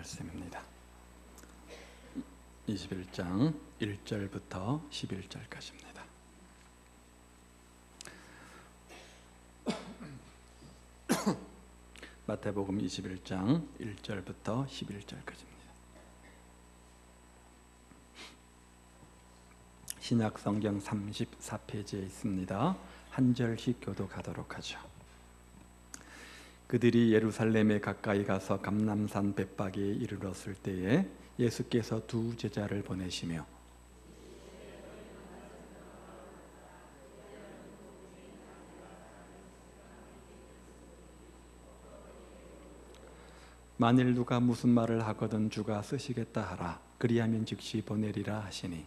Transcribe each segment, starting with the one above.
말씀입니다. 21장 1절부터 11절까지입니다. 마태복음 21장 1절부터 11절까지입니다. 신약 성경 34페이지에 있습니다. 한 절씩 교독하도록 하죠. 그들이 예루살렘에 가까이 가서 감람산 벳박에 이르렀을 때에 예수께서 두 제자를 보내시며 만일 누가 무슨 말을 하거든 주가 쓰시겠다 하라. 그리하면 즉시 보내리라 하시니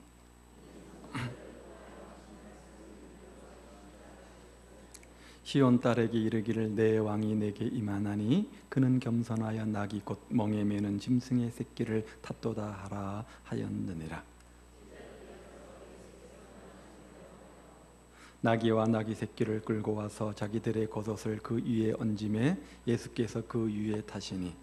시온 딸에게 이르기를 내 왕이 내게 임하나니 그는 겸손하여 낙이 곧 멍에 매는 짐승의 새끼를 탓도다 하라 하였느니라. 나귀와 나귀 새끼를 끌고 와서 자기들의 겉옷을 그 위에 얹음에 예수께서 그 위에 타시니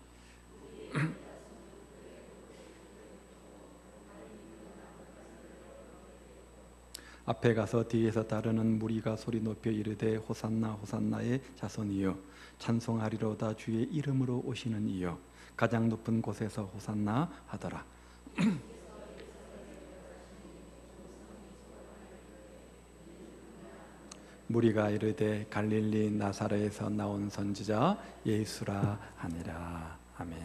앞에 가서 뒤에서 따르는 무리가 소리 높여 이르되 호산나 호산나의 자손이여 찬송하리로다 주의 이름으로 오시는 이여 가장 높은 곳에서 호산나 하더라. 무리가 이르되 갈릴리 나사렛에서 나온 선지자 예수라 하니라. 아멘.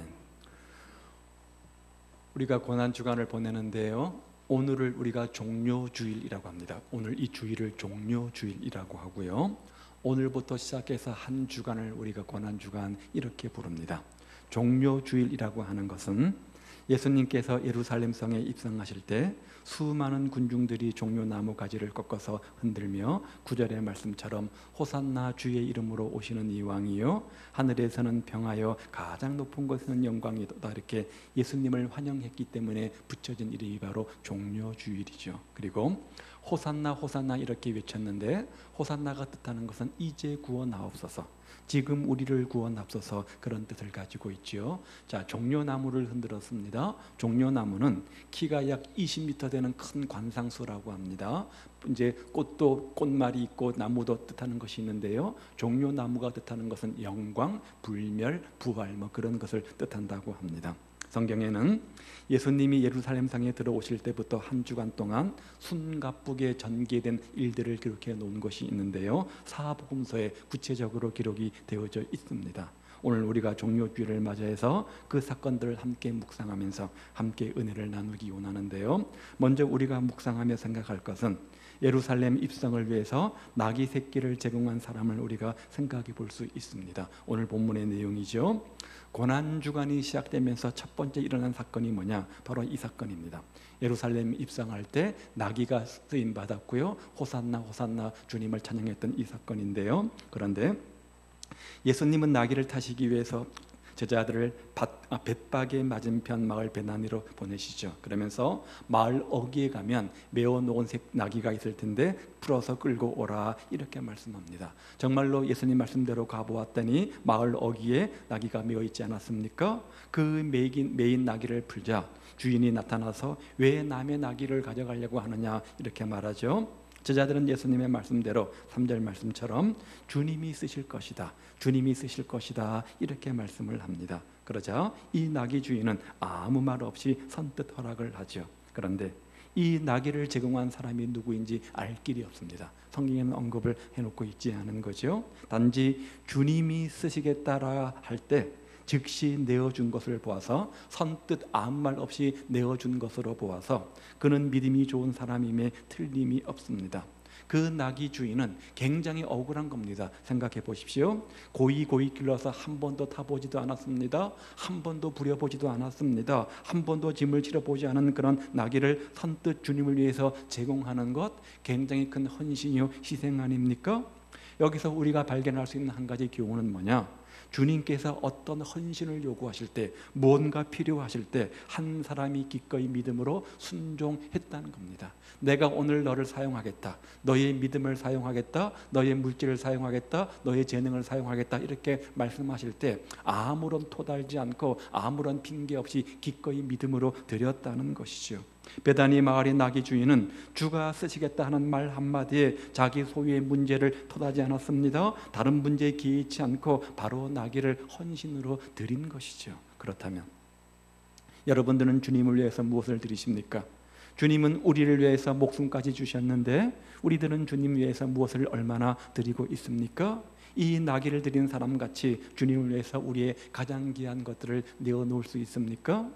우리가 고난주간을 보내는데요, 오늘을 우리가 종료주일이라고 합니다. 오늘 이 주일을 종료주일이라고 하고요, 오늘부터 시작해서 한 주간을 우리가 고난주간 이렇게 부릅니다. 종료주일이라고 하는 것은 예수님께서 예루살렘 성에 입성하실 때 수많은 군중들이 종려나무 가지를 꺾어서 흔들며 9절의 말씀처럼 호산나 주의 이름으로 오시는 이 왕이요 하늘에서는 평하여 가장 높은 곳에는 영광이다 이렇게 예수님을 환영했기 때문에 붙여진 이름이 바로 종료주일이죠. 그리고 호산나 호산나 이렇게 외쳤는데 호산나가 뜻하는 것은 이제 구원하옵소서, 지금 우리를 구원하옵소서, 그런 뜻을 가지고 있죠. 자, 종려나무를 흔들었습니다. 종려나무는 키가 약 20m 되는 큰 관상수라고 합니다. 이제 꽃도 꽃말이 있고 나무도 뜻하는 것이 있는데요, 종려나무가 뜻하는 것은 영광, 불멸, 부활 뭐 그런 것을 뜻한다고 합니다. 성경에는 예수님이 예루살렘 성에 들어오실 때부터 한 주간 동안 숨가쁘게 전개된 일들을 기록해 놓은 것이 있는데요, 사복음서에 구체적으로 기록이 되어져 있습니다. 오늘 우리가 종료주일을 맞이해서 그 사건들을 함께 묵상하면서 함께 은혜를 나누기 원하는데요, 먼저 우리가 묵상하며 생각할 것은 예루살렘 입성을 위해서 나귀 새끼를 제공한 사람을 우리가 생각해 볼 수 있습니다. 오늘 본문의 내용이죠. 고난주간이 시작되면서 첫 번째 일어난 사건이 뭐냐? 바로 이 사건입니다. 예루살렘 입성할 때 나귀가 쓰임 받았고요, 호산나 호산나 주님을 찬양했던 이 사건인데요, 그런데 예수님은 나귀를 타시기 위해서 제자들을 벳박의 맞은편 마을 베나니로 보내시죠. 그러면서 마을 어귀에 가면 메어 놓은 나귀가 있을 텐데 풀어서 끌고 오라 이렇게 말씀합니다. 정말로 예수님 말씀대로 가보았더니 마을 어귀에 나귀가 메어 있지 않았습니까? 그 메인 나귀를 풀자 주인이 나타나서 왜 남의 나귀를 가져가려고 하느냐 이렇게 말하죠. 제자들은 예수님의 말씀대로 3절 말씀처럼 주님이 쓰실 것이다, 주님이 쓰실 것이다 이렇게 말씀을 합니다. 그러자 이 나귀 주인은 아무 말 없이 선뜻 허락을 하죠. 그런데 이 나귀를 제공한 사람이 누구인지 알 길이 없습니다. 성경에는 언급을 해놓고 있지 않은 거죠. 단지 주님이 쓰시겠다라 할 때 즉시 내어준 것을 보아서, 선뜻 아무 말 없이 내어준 것으로 보아서 그는 믿음이 좋은 사람임에 틀림이 없습니다. 그 나귀 주인은 굉장히 억울한 겁니다. 생각해 보십시오. 고이 길러서 한 번도 타보지도 않았습니다. 한 번도 부려보지도 않았습니다. 한 번도 짐을 실어보지 않은 그런 나귀를 선뜻 주님을 위해서 제공하는 것, 굉장히 큰 헌신이요 희생 아닙니까? 여기서 우리가 발견할 수 있는 한 가지 교훈은 뭐냐? 주님께서 어떤 헌신을 요구하실 때, 뭔가 필요하실 때 한 사람이 기꺼이 믿음으로 순종했다는 겁니다. 내가 오늘 너를 사용하겠다, 너의 믿음을 사용하겠다, 너의 물질을 사용하겠다, 너의 재능을 사용하겠다, 이렇게 말씀하실 때 아무런 토달지 않고 아무런 핑계 없이 기꺼이 믿음으로 드렸다는 것이죠. 베다니 마을의 나귀 주인은 주가 쓰시겠다 하는 말 한마디에 자기 소유의 문제를 토하지 않았습니다. 다른 문제에 기이치 않고 바로 나귀를 헌신으로 드린 것이죠. 그렇다면 여러분들은 주님을 위해서 무엇을 드리십니까? 주님은 우리를 위해서 목숨까지 주셨는데 우리들은 주님 위해서 무엇을 얼마나 드리고 있습니까? 이 나귀를 드린 사람같이 주님을 위해서 우리의 가장 귀한 것들을 내어놓을 수 있습니까?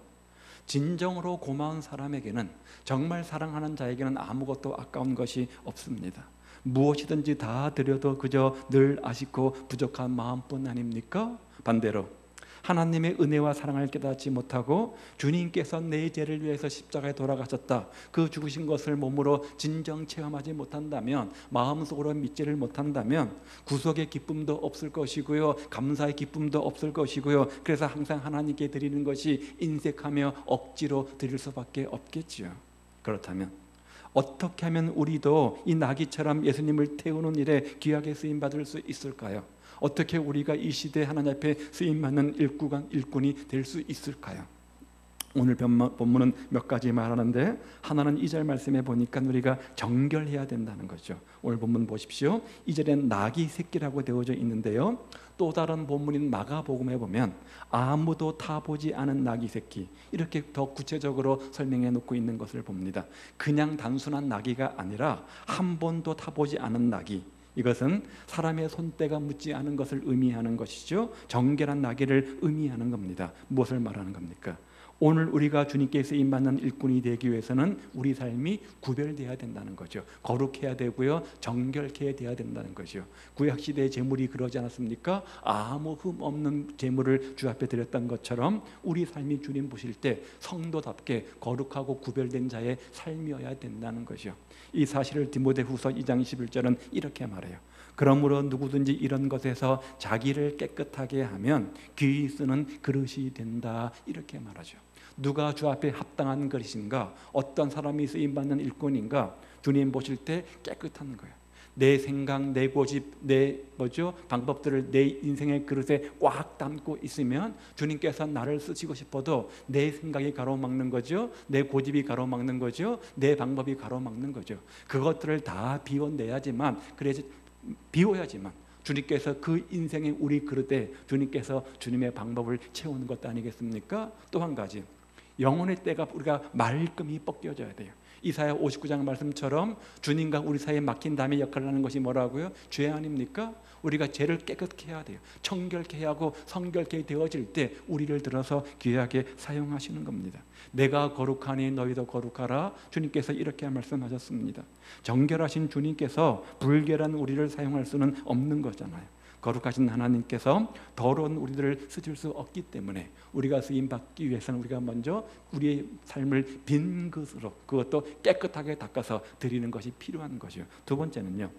진정으로 고마운 사람에게는, 정말 사랑하는 자에게는 아무것도 아까운 것이 없습니다. 무엇이든지 다 드려도 그저 늘 아쉽고 부족한 마음뿐 아닙니까? 반대로 하나님의 은혜와 사랑을 깨닫지 못하고 주님께서 내 죄를 위해서 십자가에 돌아가셨다, 그 죽으신 것을 몸으로 진정 체험하지 못한다면, 마음속으로 믿지를 못한다면 구속의 기쁨도 없을 것이고요, 감사의 기쁨도 없을 것이고요. 그래서 항상 하나님께 드리는 것이 인색하며 억지로 드릴 수밖에 없겠지요. 그렇다면 어떻게 하면 우리도 이 나귀처럼 예수님을 태우는 일에 귀하게 쓰임받을 수 있을까요? 어떻게 우리가 이 시대에 하나님 앞에 쓰임받는 일꾼이 될 수 있을까요? 오늘 본문은 몇 가지 말하는데, 하나는 2절 말씀에 보니까 우리가 정결해야 된다는 거죠. 오늘 본문 보십시오. 2절엔 나귀 새끼라고 되어져 있는데요, 또 다른 본문인 마가복음에 보면 아무도 타보지 않은 나귀 새끼, 이렇게 더 구체적으로 설명해 놓고 있는 것을 봅니다. 그냥 단순한 나귀가 아니라 한 번도 타보지 않은 나귀, 이것은 사람의 손때가 묻지 않은 것을 의미하는 것이죠. 정결한 나귀를 의미하는 겁니다. 무엇을 말하는 겁니까? 오늘 우리가 주님께 쓰임받는 일꾼이 되기 위해서는 우리 삶이 구별되어야 된다는 거죠. 거룩해야 되고요, 정결해야 된다는 거죠. 구약시대의 제물이 그러지 않았습니까? 아무 흠 없는 제물을 주 앞에 드렸던 것처럼 우리 삶이 주님 보실 때 성도답게 거룩하고 구별된 자의 삶이어야 된다는 거죠. 이 사실을 디모데후서 2장 21절은 이렇게 말해요. 그러므로 누구든지 이런 것에서 자기를 깨끗하게 하면 귀히 쓰는 그릇이 된다, 이렇게 말하죠. 누가 주 앞에 합당한 그릇인가, 어떤 사람이 쓰임받는 일꾼인가, 주님 보실 때 깨끗한 거예요. 내 생각, 내 고집, 내 방법들을 내 인생의 그릇에 꽉 담고 있으면 주님께서 나를 쓰시고 싶어도 내 생각이 가로막는 거죠, 내 고집이 가로막는 거죠, 내 방법이 가로막는 거죠. 그것들을 다 비워내야지만, 그래서 비워야지만 주님께서 그 인생의 우리 그릇에 주님께서 주님의 방법을 채우는 것 아니겠습니까? 또 한 가지, 영혼의 때가 우리가 말끔히 벗겨져야 돼요. 이사야 59장 말씀처럼 주님과 우리 사이에 막힌 다음에 역할을 하는 것이 뭐라고요? 죄 아닙니까? 우리가 죄를 깨끗게 해야 돼요. 청결케 하고 성결케 되어질 때 우리를 들어서 귀하게 사용하시는 겁니다. 내가 거룩하니 너희도 거룩하라, 주님께서 이렇게 말씀하셨습니다. 정결하신 주님께서 불결한 우리를 사용할 수는 없는 거잖아요. 거룩하신 하나님께서 더러운 우리들을 쓰실 수 없기 때문에 우리가 쓰임받기 위해서는 우리가 먼저 우리의 삶을 빈 그릇으로, 그것도 깨끗하게 닦아서 드리는 것이 필요한 거죠. 두 번째는요,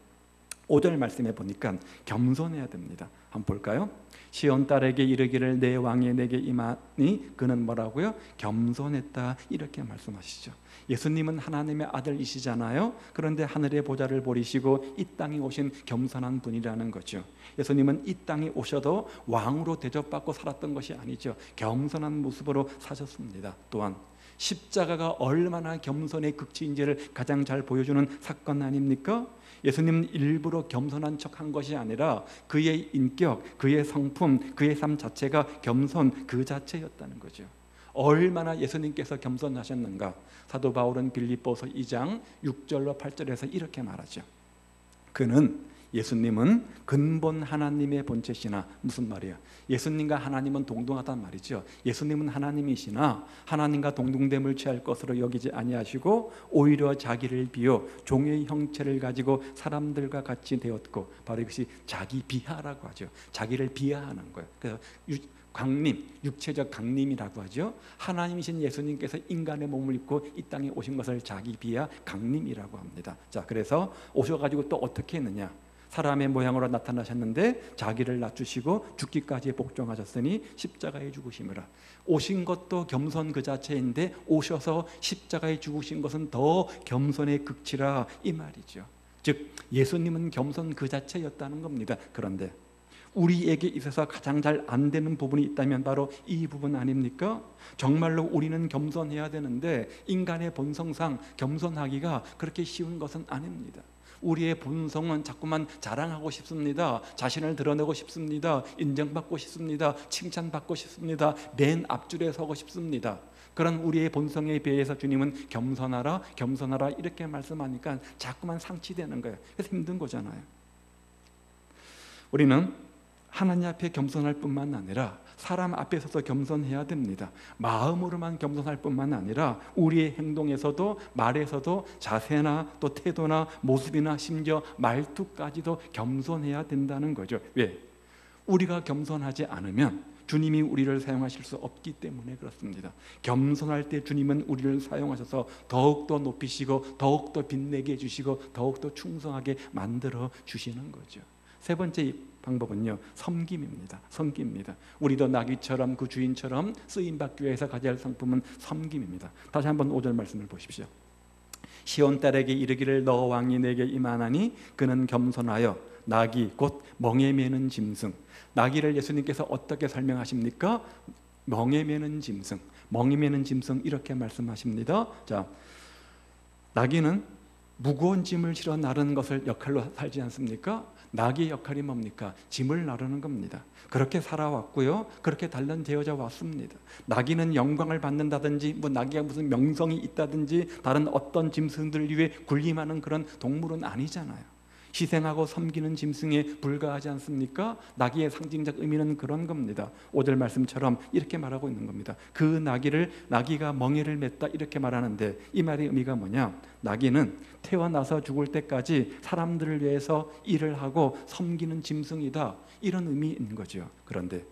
5절 말씀해 보니까 겸손해야 됩니다. 한번 볼까요? 시온 딸에게 이르기를 내 왕이 내게 임하니 그는 뭐라고요? 겸손했다, 이렇게 말씀하시죠. 예수님은 하나님의 아들이시잖아요. 그런데 하늘의 보좌를 버리시고 이 땅에 오신 겸손한 분이라는 거죠. 예수님은 이 땅에 오셔도 왕으로 대접받고 살았던 것이 아니죠. 겸손한 모습으로 사셨습니다. 또한 십자가가 얼마나 겸손의 극치인지를 가장 잘 보여주는 사건 아닙니까? 예수님은 일부러 겸손한 척한 것이 아니라 그의 인격, 그의 성품, 그의 삶 자체가 겸손 그 자체였다는 거죠. 얼마나 예수님께서 겸손하셨는가? 사도 바울은 빌립보서 2장 6절로 8절에서 이렇게 말하죠. 예수님은 근본 하나님의 본체시나, 무슨 말이에요? 예수님과 하나님은 동등하단 말이죠. 예수님은 하나님이시나 하나님과 동등됨을 취할 것으로 여기지 아니하시고 오히려 자기를 비워 종의 형체를 가지고 사람들과 같이 되었고, 바로 이것이 자기 비하라고 하죠. 자기를 비하하는 거예요. 그래서 강림, 육체적 강림이라고 하죠. 하나님이신 예수님께서 인간의 몸을 입고 이 땅에 오신 것을 자기 비하 강림이라고 합니다. 자, 그래서 오셔가지고 또 어떻게 했느냐? 사람의 모양으로 나타나셨는데 자기를 낮추시고 죽기까지 복종하셨으니 십자가에 죽으심이라. 오신 것도 겸손 그 자체인데 오셔서 십자가에 죽으신 것은 더 겸손의 극치라 이 말이죠. 즉 예수님은 겸손 그 자체였다는 겁니다. 그런데 우리에게 있어서 가장 잘 안 되는 부분이 있다면 바로 이 부분 아닙니까? 정말로 우리는 겸손해야 되는데 인간의 본성상 겸손하기가 그렇게 쉬운 것은 아닙니다. 우리의 본성은 자꾸만 자랑하고 싶습니다. 자신을 드러내고 싶습니다. 인정받고 싶습니다. 칭찬받고 싶습니다. 맨 앞줄에 서고 싶습니다. 그런 우리의 본성에 비해서 주님은 겸손하라 겸손하라 이렇게 말씀하니까 자꾸만 상치되는 거예요. 그래서 힘든 거잖아요. 우리는 하나님 앞에 겸손할 뿐만 아니라 사람 앞에서도 겸손해야 됩니다. 마음으로만 겸손할 뿐만 아니라 우리의 행동에서도 말에서도 자세나 또 태도나 모습이나 심지어 말투까지도 겸손해야 된다는 거죠. 왜? 우리가 겸손하지 않으면 주님이 우리를 사용하실 수 없기 때문에 그렇습니다. 겸손할 때 주님은 우리를 사용하셔서 더욱더 높이시고 더욱더 빛내게 해주시고 더욱더 충성하게 만들어 주시는 거죠. 세 번째 방법은요, 섬김입니다. 섬김입니다. 우리도 나귀처럼 그 주인처럼 쓰임받기 위해서 가져야 할 상품은 섬김입니다. 다시 한번 5절 말씀을 보십시오. 시온 딸에게 이르기를 너 왕이 내게 임하나니 그는 겸손하여 나귀 곧 멍에 매는 짐승. 나귀를 예수님께서 어떻게 설명하십니까? 멍에 매는 짐승, 멍에 매는 짐승 이렇게 말씀하십니다. 자, 나귀는 무거운 짐을 실어 나르는 것을 역할로 살지 않습니까? 나귀의 역할이 뭡니까? 짐을 나르는 겁니다. 그렇게 살아왔고요. 그렇게 단련되어져 왔습니다. 나귀는 영광을 받는다든지 나귀가 무슨 명성이 있다든지 다른 어떤 짐승들 위해 군림하는 그런 동물은 아니잖아요. 희생하고 섬기는 짐승에 불과하지 않습니까? 나귀의 상징적 의미는 그런 겁니다. 5절 말씀처럼 이렇게 말하고 있는 겁니다. 그 나귀가 멍에를 맸다 이렇게 말하는데 이 말의 의미가 뭐냐? 나귀는 태어나서 죽을 때까지 사람들을 위해서 일을 하고 섬기는 짐승이다 이런 의미인 거죠. 그런데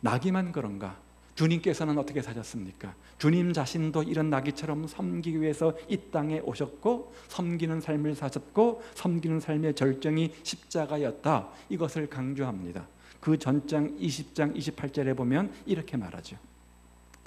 나귀만 그런가? 주님께서는 어떻게 사셨습니까? 주님 자신도 이런 나귀처럼 섬기기 위해서 이 땅에 오셨고 섬기는 삶을 사셨고 섬기는 삶의 절정이 십자가였다. 이것을 강조합니다. 그 전장 20장 28절에 보면 이렇게 말하죠.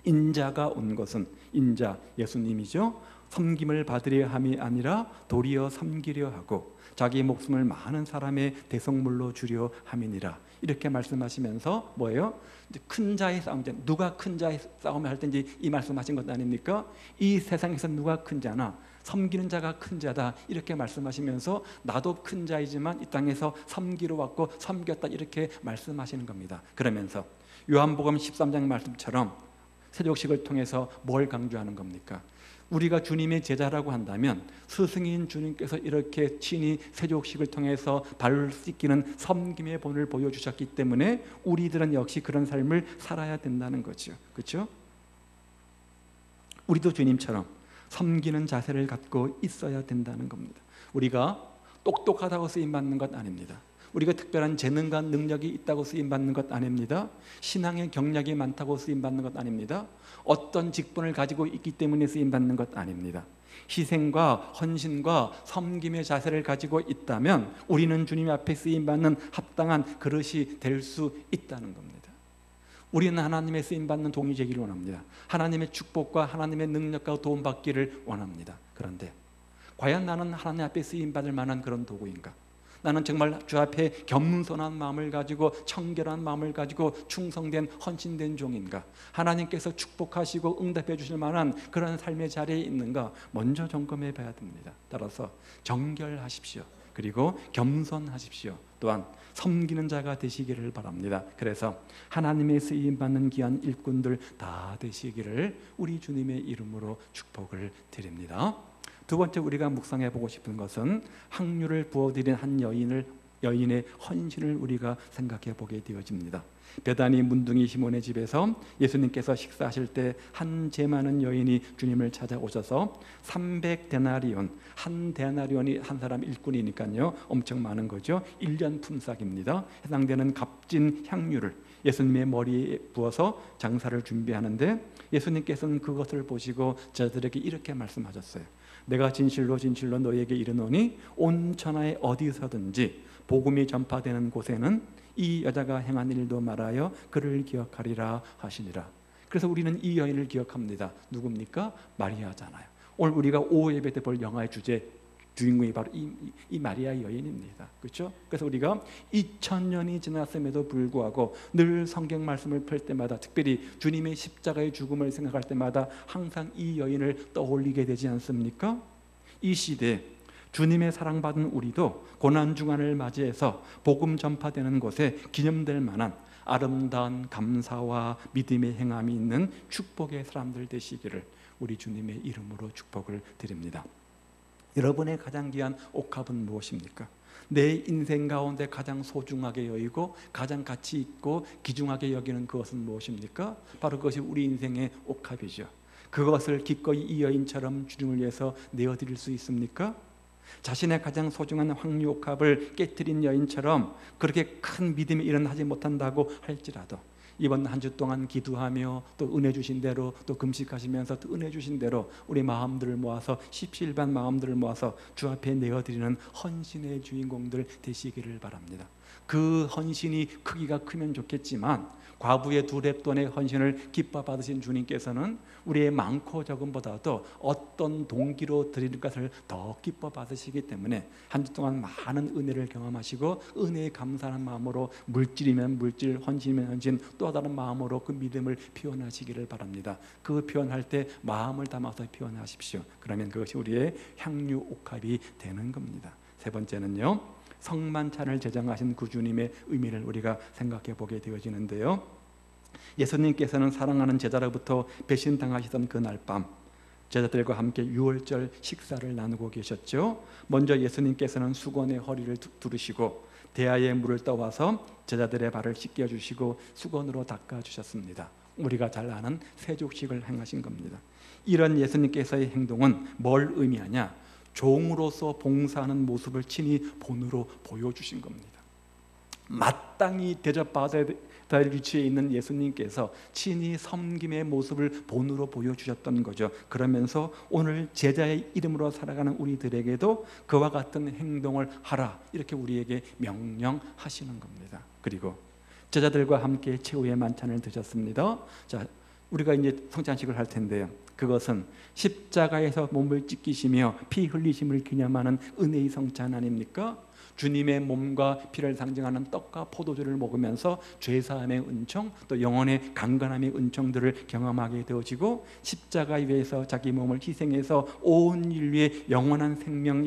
인자가 온 것은 인자 예수님이죠. 섬김을 받으려 함이 아니라 도리어 섬기려 하고 자기 목숨을 많은 사람의 대속물로 주려 함이니라. 이렇게 말씀하시면서 뭐예요? 큰 자의 싸움, 누가 큰 자의 싸움을 할 때인지 이 말씀하신 것 아닙니까? 이 세상에서 누가 큰 자나 섬기는 자가 큰 자다 이렇게 말씀하시면서 나도 큰 자이지만 이 땅에서 섬기러 왔고 섬겼다 이렇게 말씀하시는 겁니다. 그러면서 요한복음 13장 말씀처럼 세족식을 통해서 뭘 강조하는 겁니까? 우리가 주님의 제자라고 한다면 스승인 주님께서 이렇게 친히 세족식을 통해서 발을 씻기는 섬김의 본을 보여주셨기 때문에 우리들은 역시 그런 삶을 살아야 된다는 거죠. 그렇죠? 우리도 주님처럼 섬기는 자세를 갖고 있어야 된다는 겁니다. 우리가 똑똑하다고 쓰임받는 것 아닙니다. 우리가 특별한 재능과 능력이 있다고 쓰임받는 것 아닙니다. 신앙의 경력이 많다고 쓰임받는 것 아닙니다. 어떤 직분을 가지고 있기 때문에 쓰임받는 것 아닙니다. 희생과 헌신과 섬김의 자세를 가지고 있다면 우리는 주님 앞에 쓰임받는 합당한 그릇이 될 수 있다는 겁니다. 우리는 하나님의 쓰임받는 동이 되기를 원합니다. 하나님의 축복과 하나님의 능력과 도움받기를 원합니다. 그런데 과연 나는 하나님 앞에 쓰임받을 만한 그런 도구인가? 나는 정말 주 앞에 겸손한 마음을 가지고 청결한 마음을 가지고 충성된 헌신된 종인가? 하나님께서 축복하시고 응답해 주실 만한 그런 삶의 자리에 있는가? 먼저 점검해 봐야 됩니다. 따라서 정결하십시오. 그리고 겸손하십시오. 또한 섬기는 자가 되시기를 바랍니다. 그래서 하나님의 쓰임받는 귀한 일꾼들 다 되시기를 우리 주님의 이름으로 축복을 드립니다. 두 번째 우리가 묵상해 보고 싶은 것은 향유를 부어드린 한 여인의 헌신을 우리가 생각해 보게 되어집니다. 베다니 문둥이 시몬의 집에서 예수님께서 식사하실 때 한 재 많은 여인이 주님을 찾아오셔서 300데나리온, 한 데나리온이 한 사람 일꾼이니까요 엄청 많은 거죠. 1년 품삯입니다. 해당되는 값진 향유를 예수님의 머리에 부어서 장사를 준비하는데 예수님께서는 그것을 보시고 저들에게 이렇게 말씀하셨어요. 내가 진실로 진실로 너희에게 이르노니 온 천하에 어디서든지 복음이 전파되는 곳에는 이 여자가 행한 일도 말하여 그를 기억하리라 하시니라. 그래서 우리는 이 여인을 기억합니다. 누굽니까? 마리아잖아요. 오늘 우리가 오후 예배 때 볼 영화의 주인공이 바로 이 마리아 여인입니다. 그렇죠? 그래서 우리가 2000년이 지났음에도 불구하고 늘 성경 말씀을 펼 때마다, 특별히 주님의 십자가의 죽음을 생각할 때마다 항상 이 여인을 떠올리게 되지 않습니까? 이 시대에 주님의 사랑받은 우리도 고난주간을 맞이해서 복음 전파되는 곳에 기념될 만한 아름다운 감사와 믿음의 행함이 있는 축복의 사람들 되시기를 우리 주님의 이름으로 축복을 드립니다. 여러분의 가장 귀한 옥합은 무엇입니까? 내 인생 가운데 가장 소중하게 여기고 가장 가치 있고 귀중하게 여기는 그것은 무엇입니까? 바로 그것이 우리 인생의 옥합이죠. 그것을 기꺼이 이 여인처럼 주님을 위해서 내어드릴 수 있습니까? 자신의 가장 소중한 황유옥합을 깨뜨린 여인처럼 그렇게 큰 믿음의 일은 하지 못한다고 할지라도 이번 한 주 동안 기도하며 또 은혜 주신 대로 또 금식하시면서 또 은혜 주신 대로 우리 마음들을 모아서 십시일반 마음들을 모아서 주 앞에 내어드리는 헌신의 주인공들 되시기를 바랍니다. 그 헌신이 크기가 크면 좋겠지만 과부의 2렙돈의 헌신을 기뻐 받으신 주님께서는 우리의 많고 적음보다도 어떤 동기로 드리는 것을 더 기뻐 받으시기 때문에 한 주 동안 많은 은혜를 경험하시고 은혜에 감사하는 마음으로 물질이면 물질, 헌신이면 헌신, 또 다른 마음으로 그 믿음을 표현하시기를 바랍니다. 그 표현할 때 마음을 담아서 표현하십시오. 그러면 그것이 우리의 향유옥합이 되는 겁니다. 세 번째는요, 성만찬을 제정하신 그 주님의 의미를 우리가 생각해 보게 되어지는데요, 예수님께서는 사랑하는 제자로부터 배신당하시던 그날 밤 제자들과 함께 유월절 식사를 나누고 계셨죠. 먼저 예수님께서는 수건에 허리를 두르시고 대야에 물을 떠와서 제자들의 발을 씻겨주시고 수건으로 닦아주셨습니다. 우리가 잘 아는 세족식을 행하신 겁니다. 이런 예수님께서의 행동은 뭘 의미하냐? 종으로서 봉사하는 모습을 친히 본으로 보여주신 겁니다. 마땅히 대접받아야 될 위치에 있는 예수님께서 친히 섬김의 모습을 본으로 보여주셨던 거죠. 그러면서 오늘 제자의 이름으로 살아가는 우리들에게도 그와 같은 행동을 하라, 이렇게 우리에게 명령하시는 겁니다. 그리고 제자들과 함께 최후의 만찬을 드셨습니다. 자, 우리가 이제 성찬식을 할 텐데요, 그것은 십자가에서 몸을 찢기시며 피 흘리심을 기념하는 은혜의 성찬 아닙니까? 주님의 몸과 피를 상징하는 떡과 포도주를 먹으면서 죄사함의 은총, 또 영혼의 강건함의 은총들을 경험하게 되어지고 십자가 위에서 자기 몸을 희생해서 온 인류의 영원한 생명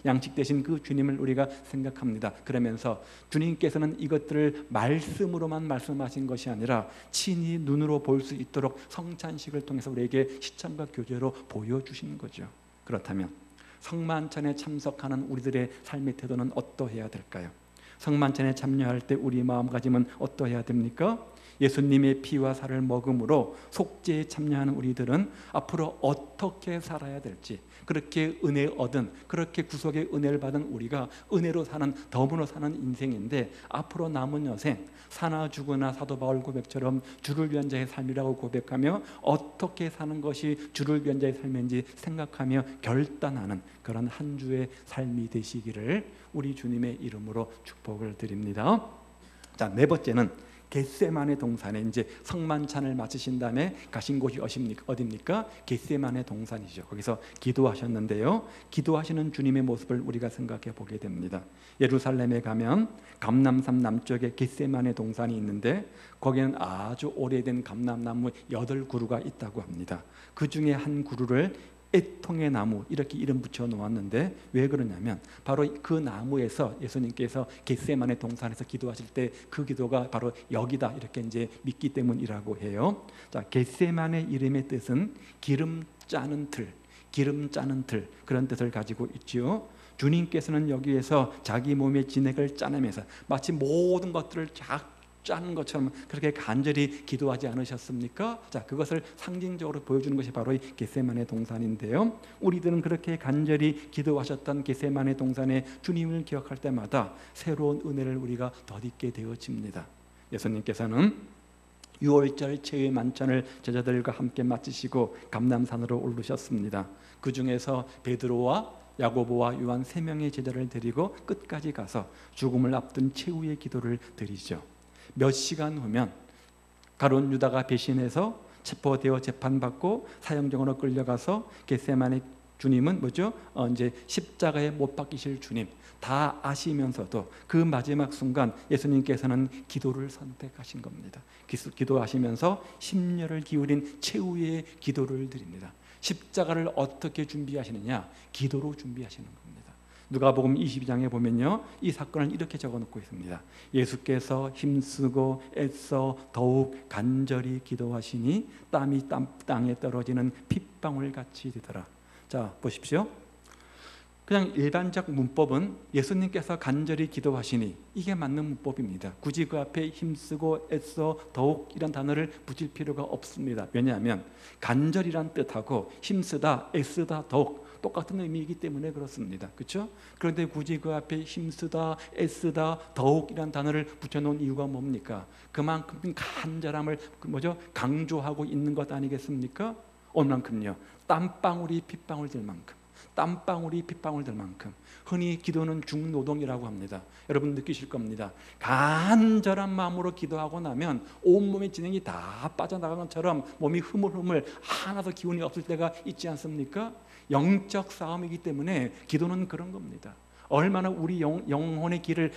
양식되신 그 주님을 우리가 생각합니다. 그러면서 주님께서는 이것들을 말씀으로만 말씀하신 것이 아니라 친히 눈으로 볼 수 있도록 성찬식을 통해서 우리에게 시청과 교제로 보여주신 거죠. 그렇다면 성만찬에 참석하는 우리들의 삶의 태도는 어떠해야 될까요? 성만찬에 참여할 때 우리 마음가짐은 어떠해야 됩니까? 예수님의 피와 살을 먹음으로 속죄에 참여하는 우리들은 앞으로 어떻게 살아야 될지, 그렇게 은혜 얻은, 그렇게 구속의 은혜를 받은 우리가 은혜로 사는, 덤으로 사는 인생인데 앞으로 남은 여생 사나 죽으나 사도 바울 고백처럼 주를 위한 자의 삶이라고 고백하며 어떻게 사는 것이 주를 위한 자의 삶인지 생각하며 결단하는 그런 한 주의 삶이 되시기를 우리 주님의 이름으로 축복을 드립니다. 자, 네 번째는 겟세마네 동산에 이제 성만찬을 마치신 다음에 가신 곳이 어디입니까? 겟세마네 동산이죠. 거기서 기도하셨는데요, 기도하시는 주님의 모습을 우리가 생각해 보게 됩니다. 예루살렘에 가면 감람산 남쪽에 겟세마네 동산이 있는데 거기는 아주 오래된 감람나무 8그루가 있다고 합니다. 그 중에 한 그루를 애통의 나무 이렇게 이름 붙여 놓았는데 왜 그러냐면 바로 그 나무에서 예수님께서 겟세마네 동산에서 기도하실 때 그 기도가 바로 여기다 이렇게 이제 믿기 때문이라고 해요. 자, 겟세마네 이름의 뜻은 기름 짜는 틀, 기름 짜는 틀, 그런 뜻을 가지고 있지요. 주님께서는 여기에서 자기 몸의 진액을 짜내면서 마치 모든 것들을 짜는 것처럼 그렇게 간절히 기도하지 않으셨습니까? 자, 그것을 상징적으로 보여주는 것이 바로 이 겟세마네 동산인데요, 우리들은 그렇게 간절히 기도하셨던 겟세마네 동산에 주님을 기억할 때마다 새로운 은혜를 우리가 덧입게 되어집니다. 예수님께서는 유월절 최후의 만찬을 제자들과 함께 마치시고 감람산으로 오르셨습니다. 그 중에서 베드로와 야고보와 요한 3명의 제자를 데리고 끝까지 가서 죽음을 앞둔 최후의 기도를 드리죠. 몇 시간 후면 가룟 유다가 배신해서 체포되어 재판받고 사형정으로 끌려가서 겟세마네 주님은 뭐죠? 이제 십자가에 못 박히실 주님 다 아시면서도 그 마지막 순간 예수님께서는 기도를 선택하신 겁니다. 기도하시면서 심려를 기울인 최후의 기도를 드립니다. 십자가를 어떻게 준비하시느냐? 기도로 준비하시는 겁니다. 누가복음 22장에 보면요, 이 사건을 이렇게 적어놓고 있습니다. 예수께서 힘쓰고 애써 더욱 간절히 기도하시니 땀이 땅에 떨어지는 핏방울 같이 되더라. 자, 보십시오. 그냥 일반적 문법은 예수님께서 간절히 기도하시니 이게 맞는 문법입니다. 굳이 그 앞에 힘쓰고 애써 더욱 이런 단어를 붙일 필요가 없습니다. 왜냐하면 간절이란 뜻하고 힘쓰다 애쓰다 더욱 똑같은 의미이기 때문에 그렇습니다. 그렇죠? 그런데 굳이 그 앞에 힘쓰다 애쓰다 더욱이란 단어를 붙여놓은 이유가 뭡니까? 그만큼 간절함을 강조하고 있는 것 아니겠습니까? 얼만큼요? 땀방울이 핏방울 될 만큼, 땀방울이 핏방울 될 만큼. 흔히 기도는 중노동이라고 합니다. 여러분 느끼실 겁니다. 간절한 마음으로 기도하고 나면 온몸의 진행이 다 빠져나간 것처럼 몸이 흐물흐물 하나도 기운이 없을 때가 있지 않습니까? 영적 싸움이기 때문에 기도는 그런 겁니다. 얼마나 우리 영혼의 길을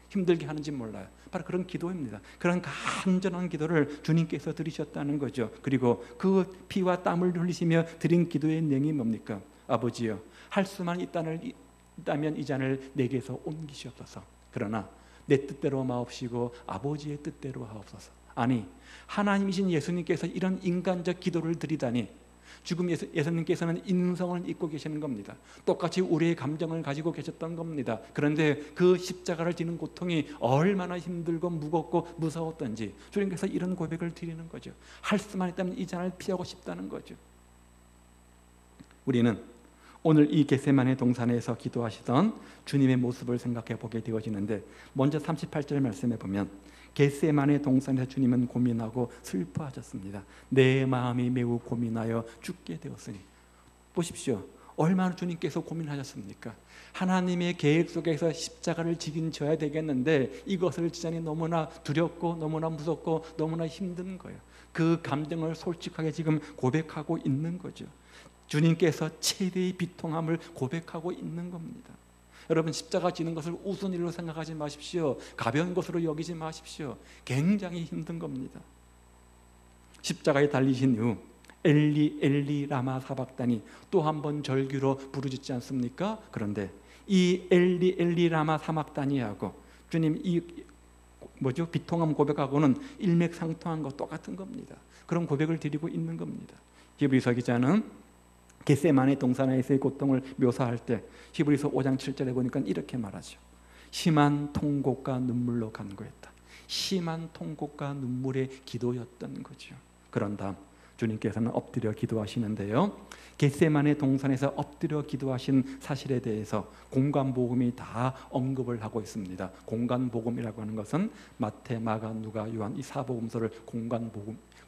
힘들게 하는지 몰라요. 바로 그런 기도입니다. 그런 간절한 기도를 주님께서 드리셨다는 거죠. 그리고 그 피와 땀을 흘리시며 드린 기도의 내용이 뭡니까? 아버지여, 할 수만 있다면 이 잔을 내게서 옮기시옵소서. 그러나 내 뜻대로 마옵시고 아버지의 뜻대로 하옵소서. 아니, 하나님이신 예수님께서 이런 인간적 기도를 드리다니, 지금 예수님께서는 인성을 입고 계시는 겁니다. 똑같이 우리의 감정을 가지고 계셨던 겁니다. 그런데 그 십자가를 지는 고통이 얼마나 힘들고 무겁고 무서웠던지 주님께서 이런 고백을 드리는 거죠. 할 수만 있다면 이 잔을 피하고 싶다는 거죠. 우리는 오늘 이 겟세마네 동산에서 기도하시던 주님의 모습을 생각해 보게 되어지는데, 먼저 38절 말씀에 보면 겟세마네 동산에서 주님은 고민하고 슬퍼하셨습니다. 내 마음이 매우 고민하여 죽게 되었으니. 보십시오. 얼마나 주님께서 고민하셨습니까? 하나님의 계획 속에서 십자가를 지야 되겠는데 이것을 지자니 너무나 두렵고 너무나 무섭고 너무나 힘든 거예요. 그 감정을 솔직하게 지금 고백하고 있는 거죠. 주님께서 최대의 비통함을 고백하고 있는 겁니다. 여러분, 십자가 지는 것을 우스운 일로 생각하지 마십시오. 가벼운 것으로 여기지 마십시오. 굉장히 힘든 겁니다. 십자가에 달리신 후 엘리 엘리 라마 사박다니 또 한 번 절규로 부르짖지 않습니까? 그런데 이 엘리 엘리 라마 사박다니하고 주님 이 비통함 고백하고는 일맥상통한 것 똑같은 겁니다. 그런 고백을 드리고 있는 겁니다. 히브리서 기자는 겟세마네 동산에서의 고통을 묘사할 때 히브리서 5장 7절에 보니까 이렇게 말하죠. 심한 통곡과 눈물로 간구했다. 심한 통곡과 눈물의 기도였던 거죠. 그런 다음 주님께서는 엎드려 기도하시는데요, 겟세마네 동산에서 엎드려 기도하신 사실에 대해서 공관복음이 다 언급을 하고 있습니다. 공관복음이라고 하는 것은 마태, 마가, 누가, 요한 이 사복음서를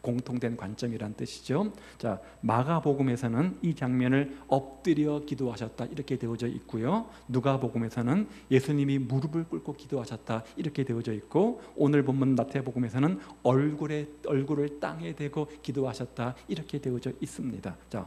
공통된 관점이란 뜻이죠. 자, 마가복음에서는 이 장면을 엎드려 기도하셨다 이렇게 되어져 있고요. 누가복음에서는 예수님이 무릎을 꿇고 기도하셨다 이렇게 되어져 있고, 오늘 본문 마태복음에서는 얼굴을 땅에 대고 기도하셨다 이렇게 되어져 있습니다. 자,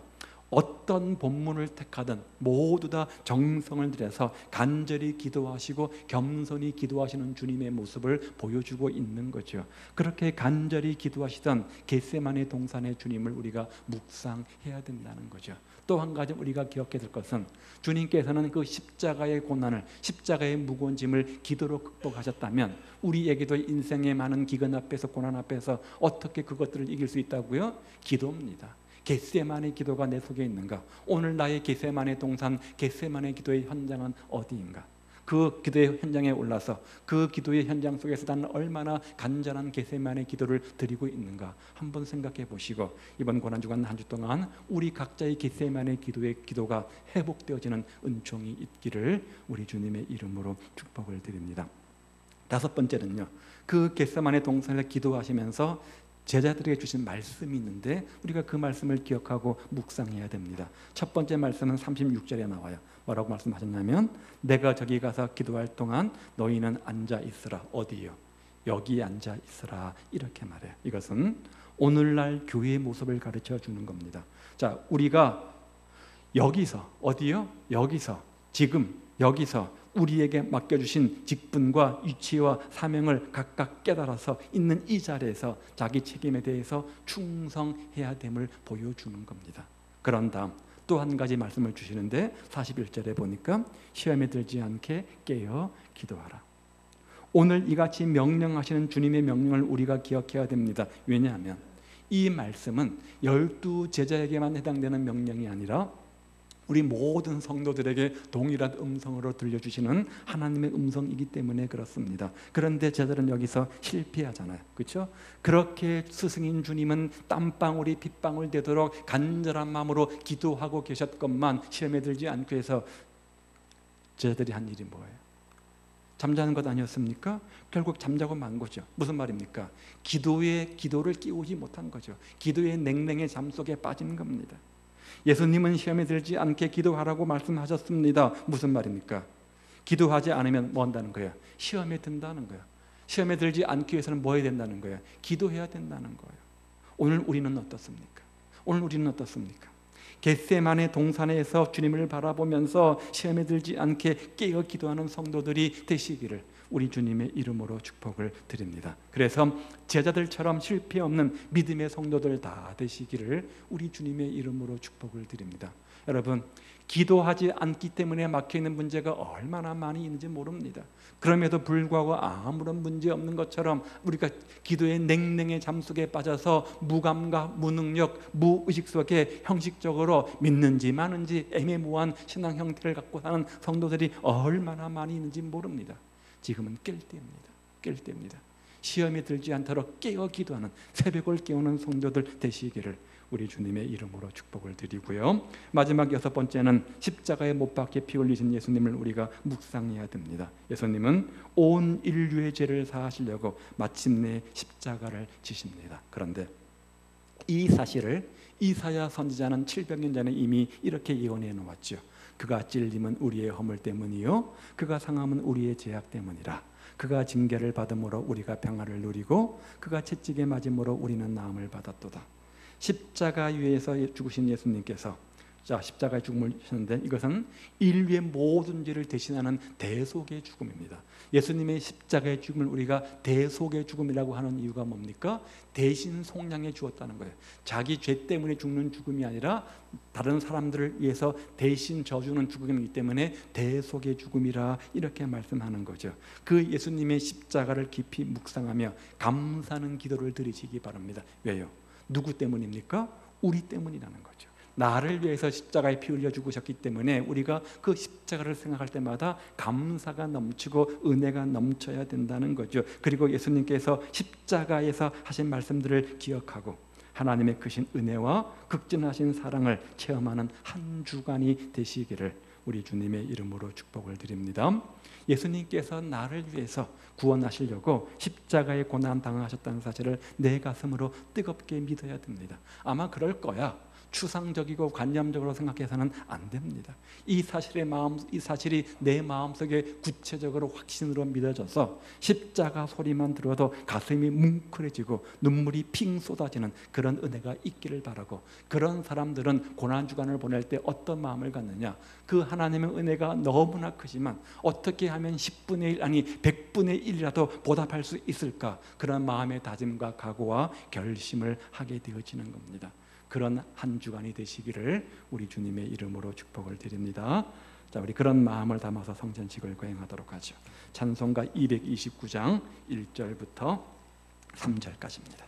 어떤 본문을 택하든 모두 다 정성을 들여서 간절히 기도하시고 겸손히 기도하시는 주님의 모습을 보여주고 있는 거죠. 그렇게 간절히 기도하시던 겟세마네 동산의 주님을 우리가 묵상해야 된다는 거죠. 또 한 가지 우리가 기억해야 될 것은 주님께서는 그 십자가의 고난을, 십자가의 무거운 짐을 기도로 극복하셨다면 우리에게도 인생의 많은 기근 앞에서, 고난 앞에서 어떻게 그것들을 이길 수 있다고요? 기도입니다. 겟세마네 기도가 내 속에 있는가? 오늘 나의 겟세마네 동산, 겟세마네 기도의 현장은 어디인가? 그 기도의 현장에 올라서 그 기도의 현장 속에서 나는 얼마나 간절한 겟세마네 기도를 드리고 있는가 한번 생각해 보시고, 이번 고난주간 한 주 동안 우리 각자의 겟세마네 기도가 회복되어지는 은총이 있기를 우리 주님의 이름으로 축복을 드립니다. 다섯 번째는요, 그 겟세마네 동산에서 기도하시면서 제자들에게 주신 말씀이 있는데 우리가 그 말씀을 기억하고 묵상해야 됩니다. 첫 번째 말씀은 36절에 나와요. 뭐라고 말씀하셨냐면 내가 저기 가서 기도할 동안 너희는 앉아 있으라. 어디요? 여기에 앉아 있으라. 이렇게 말해요. 이것은 오늘날 교회의 모습을 가르쳐 주는 겁니다. 자, 우리가 여기서 어디요? 여기서 지금 여기서 우리에게 맡겨주신 직분과 위치와 사명을 각각 깨달아서 있는 이 자리에서 자기 책임에 대해서 충성해야 됨을 보여주는 겁니다. 그런 다음 또 한 가지 말씀을 주시는데 41절에 보니까 시험에 들지 않게 깨어 기도하라. 오늘 이같이 명령하시는 주님의 명령을 우리가 기억해야 됩니다. 왜냐하면 이 말씀은 12 제자에게만 해당되는 명령이 아니라 우리 모든 성도들에게 동일한 음성으로 들려주시는 하나님의 음성이기 때문에 그렇습니다. 그런데 제자들은 여기서 실패하잖아요. 그렇죠? 그렇게 스승인 주님은 땀방울이 핏방울 되도록 간절한 마음으로 기도하고 계셨건만 시험에 들지 않고 해서 제자들이 한 일이 뭐예요? 잠자는 것 아니었습니까? 결국 잠자고 만 거죠. 무슨 말입니까? 기도를 끼우지 못한 거죠. 기도의 냉랭의 잠 속에 빠진 겁니다. 예수님은 시험에 들지 않게 기도하라고 말씀하셨습니다. 무슨 말입니까? 기도하지 않으면 뭐 한다는 거예요? 시험에 든다는 거예요. 시험에 들지 않기 위해서는 뭐 해야 된다는 거예요? 기도해야 된다는 거예요. 오늘 우리는 어떻습니까? 오늘 우리는 어떻습니까? 겟세마네 동산에서 주님을 바라보면서 시험에 들지 않게 깨어 기도하는 성도들이 되시기를 우리 주님의 이름으로 축복을 드립니다. 그래서 제자들처럼 실패 없는 믿음의 성도들 다 되시기를 우리 주님의 이름으로 축복을 드립니다. 여러분, 기도하지 않기 때문에 막혀있는 문제가 얼마나 많이 있는지 모릅니다. 그럼에도 불구하고 아무런 문제 없는 것처럼 우리가 기도의 냉랭의 잠 속에 빠져서 무감각, 무능력, 무의식 속에 형식적으로 믿는지 마는지 애매모호한 신앙 형태를 갖고 사는 성도들이 얼마나 많이 있는지 모릅니다. 지금은 깰 때입니다. 깰 때입니다. 시험에 들지 않도록 깨어 기도하는, 새벽을 깨우는 성도들 되시기를 우리 주님의 이름으로 축복을 드리고요. 마지막 6번째는 십자가에 못 박혀 피 흘리신 예수님을 우리가 묵상해야 됩니다. 예수님은 온 인류의 죄를 사하시려고 마침내 십자가를 지십니다. 그런데 이 사실을 이사야 선지자는 700년 전에 이미 이렇게 예언해 놓았죠. 그가 찔림은 우리의 허물 때문이요 그가 상함은 우리의 죄악 때문이라. 그가 징계를 받음으로 우리가 평화를 누리고 그가 채찍에 맞음으로 우리는 나음을 받았도다. 십자가 위에서 죽으신 예수님께서 십자가의 죽음을 주셨는데 이것은 인류의 모든 죄를 대신하는 대속의 죽음입니다. 예수님의 십자가의 죽음을 우리가 대속의 죽음이라고 하는 이유가 뭡니까? 대신 속량해 주었다는 거예요. 자기 죄 때문에 죽는 죽음이 아니라 다른 사람들을 위해서 대신 져주는 죽음이기 때문에 대속의 죽음이라 이렇게 말씀하는 거죠. 그 예수님의 십자가를 깊이 묵상하며 감사하는 기도를 드리시기 바랍니다. 왜요? 누구 때문입니까? 우리 때문이라는 거죠. 나를 위해서 십자가에 피 흘려 죽으셨기 때문에 우리가 그 십자가를 생각할 때마다 감사가 넘치고 은혜가 넘쳐야 된다는 거죠. 그리고 예수님께서 십자가에서 하신 말씀들을 기억하고 하나님의 크신 은혜와 극진하신 사랑을 체험하는 한 주간이 되시기를 우리 주님의 이름으로 축복을 드립니다. 예수님께서 나를 위해서 구원하시려고 십자가에 고난 당하셨다는 사실을 내 가슴으로 뜨겁게 믿어야 됩니다. 아마 그럴 거야. 추상적이고 관념적으로 생각해서는 안 됩니다. 이 사실이 내 마음속에 구체적으로 확신으로 믿어져서 십자가 소리만 들어도 가슴이 뭉클해지고 눈물이 핑 쏟아지는 그런 은혜가 있기를 바라고, 그런 사람들은 고난주간을 보낼 때 어떤 마음을 갖느냐, 그 하나님의 은혜가 너무나 크지만 어떻게 하면 10분의 1 아니 100분의 1이라도 보답할 수 있을까, 그런 마음의 다짐과 각오와 결심을 하게 되어지는 겁니다. 그런 한 주간이 되시기를 우리 주님의 이름으로 축복을 드립니다. 자, 우리 그런 마음을 담아서 성전식을 거행하도록 하죠. 찬송가 229장 1절부터 3절까지입니다.